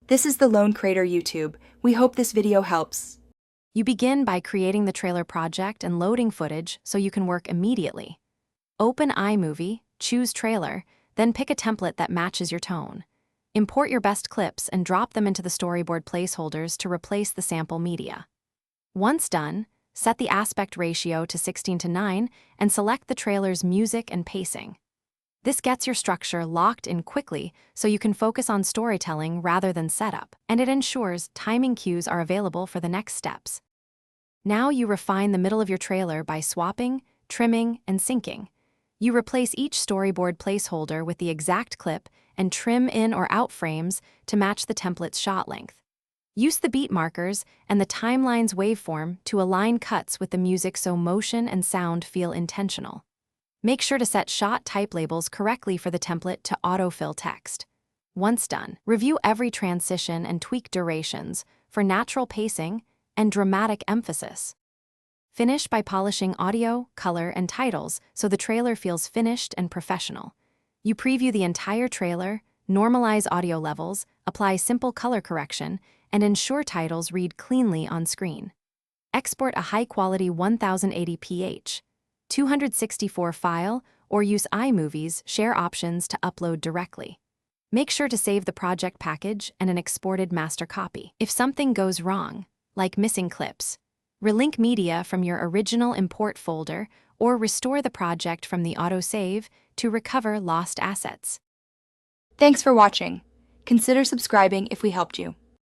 This is the Lone Crater YouTube. We hope this video helps. You begin by creating the trailer project and loading footage so you can work immediately. Open iMovie, choose Trailer, then pick a template that matches your tone. Import your best clips and drop them into the storyboard placeholders to replace the sample media. Once done, set the aspect ratio to 16:9 and select the trailer's music and pacing. This gets your structure locked in quickly so you can focus on storytelling rather than setup, and it ensures timing cues are available for the next steps. Now you refine the middle of your trailer by swapping, trimming, and syncing. You replace each storyboard placeholder with the exact clip and trim in or out frames to match the template's shot length. Use the beat markers and the timeline's waveform to align cuts with the music so motion and sound feel intentional. Make sure to set shot type labels correctly for the template to autofill text. Once done, review every transition and tweak durations for natural pacing and dramatic emphasis. Finish by polishing audio, color, and titles so the trailer feels finished and professional. You preview the entire trailer, normalize audio levels, apply simple color correction, and ensure titles read cleanly on screen. Export a high-quality 1080p, 264 file, or use iMovie's share options to upload directly. Make sure to save the project package and an exported master copy. If something goes wrong, like missing clips, relink media from your original import folder or restore the project from the autosave to recover lost assets. Thanks for watching. Consider subscribing if we helped you.